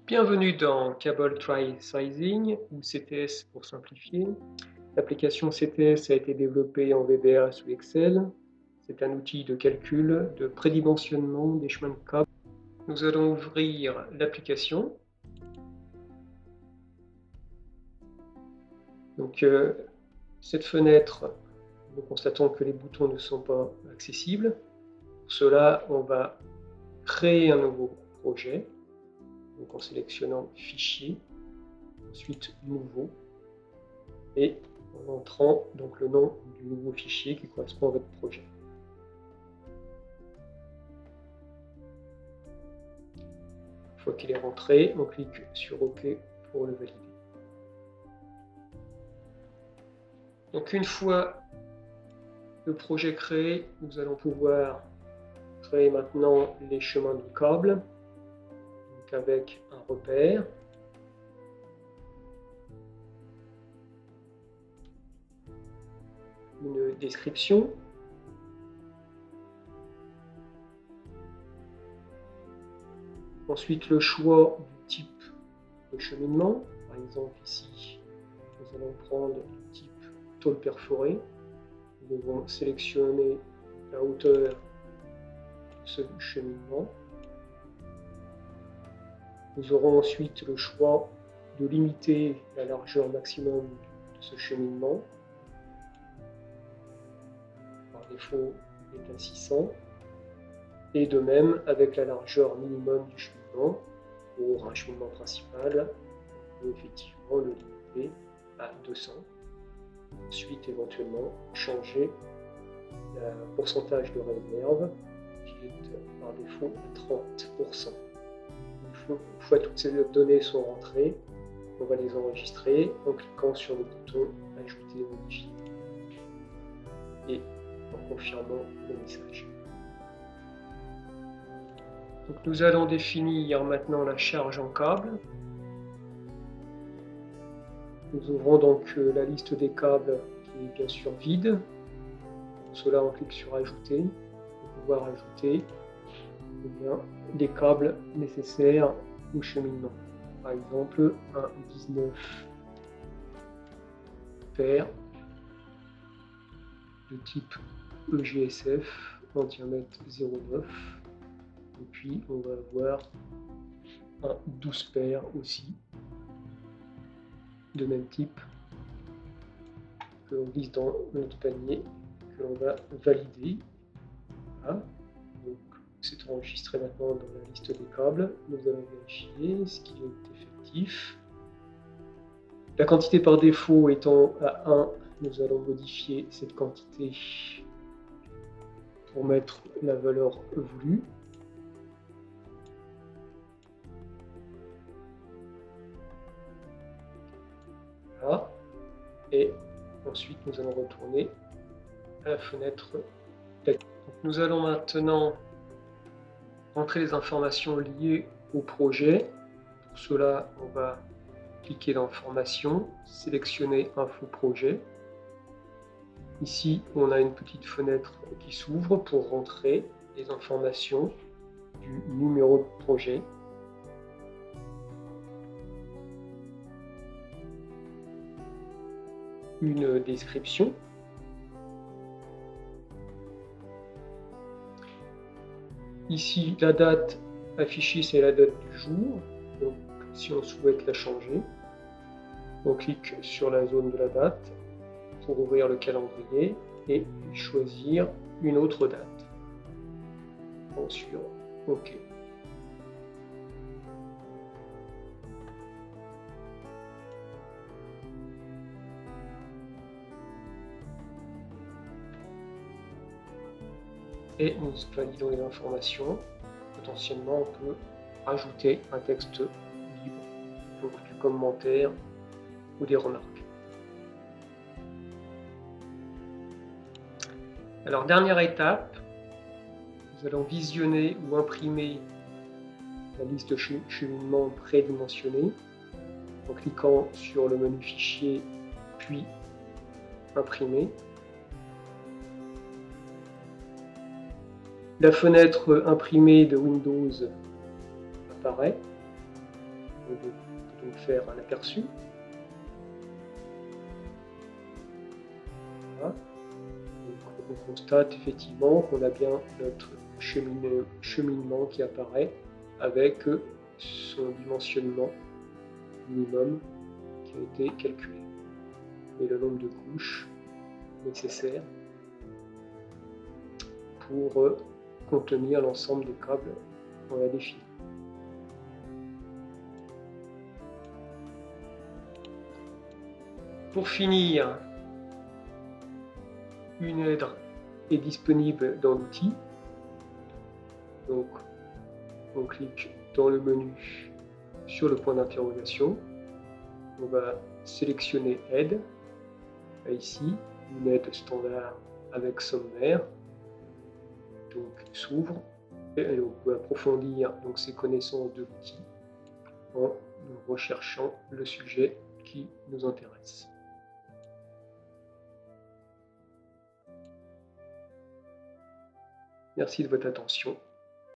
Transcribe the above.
Bienvenue dans Cable Try Sizing ou CTS pour simplifier. L'application CTS a été développée en VBA sous Excel. C'est un outil de calcul de prédimensionnement des chemins de câbles. Nous allons ouvrir l'application. Donc cette fenêtre, nous constatons que les boutons ne sont pas accessibles. Pour cela, on va créer un nouveau projet. Donc en sélectionnant Fichier, ensuite Nouveau, et en entrant donc le nom du nouveau fichier qui correspond à votre projet. Une fois qu'il est rentré, on clique sur OK pour le valider. Donc une fois le projet créé, nous allons pouvoir créer maintenant les chemins de câble, donc avec un repère. Une description. Ensuite, le choix du type de cheminement. Par exemple, ici, nous allons prendre le type tôle perforée. Nous devons sélectionner la hauteur de ce cheminement. Nous aurons ensuite le choix de limiter la largeur maximum de ce cheminement. Par défaut, il est à 600. Et de même avec la largeur minimum du cheminement. Pour un cheminement principal, on peut effectivement le limiter à 200. Ensuite, éventuellement, changer le pourcentage de réserve qui est par défaut à 30%. Une fois toutes ces données sont rentrées, on va les enregistrer en cliquant sur le bouton Ajouter, modifier et en confirmant le message. Donc nous allons définir maintenant la charge en câble. Nous ouvrons donc la liste des câbles qui est bien sûr vide. Pour cela, on clique sur Ajouter pour pouvoir ajouter les câbles nécessaires au cheminement. Par exemple, un 19 paires de type EGSF en diamètre 0,9. Et puis on va avoir un 12 paires aussi de même type que l'on glisse dans notre panier, que l'on va valider. Voilà. Donc c'est enregistré maintenant dans la liste des câbles. Nous allons vérifier ce qui est effectif. La quantité par défaut étant à 1, nous allons modifier cette quantité pour mettre la valeur voulue. Voilà. Et ensuite nous allons retourner à la fenêtre d'accueil. Nous allons maintenant rentrer les informations liées au projet. Pour cela, on va cliquer dans Formation, sélectionner Info Projet. Ici, on a une petite fenêtre qui s'ouvre pour rentrer les informations du numéro de projet. Une description. Ici, la date affichée, c'est la date du jour. Donc, si on souhaite la changer, on clique sur la zone de la date pour ouvrir le calendrier et choisir une autre date. Sur OK. Et nous validons les informations. Potentiellement, on peut ajouter un texte libre, donc du commentaire ou des remarques. Alors, dernière étape, nous allons visionner ou imprimer la liste de cheminement prédimensionnée en cliquant sur le menu Fichier, puis Imprimer. La fenêtre imprimée de Windows apparaît. On peut donc faire un aperçu. Voilà. Donc, on constate effectivement qu'on a bien notre cheminement qui apparaît avec son dimensionnement minimum qui a été calculé et le nombre de couches nécessaires pour contenir l'ensemble des câbles qu'on a définis. Pour finir, une aide est disponible dans l'outil. Donc, on clique dans le menu sur le point d'interrogation. On va sélectionner aide. Ici, une aide standard avec sommaire. Donc, s'ouvre et on peut approfondir donc ses connaissances de l'outil en recherchant le sujet qui nous intéresse. Merci de votre attention.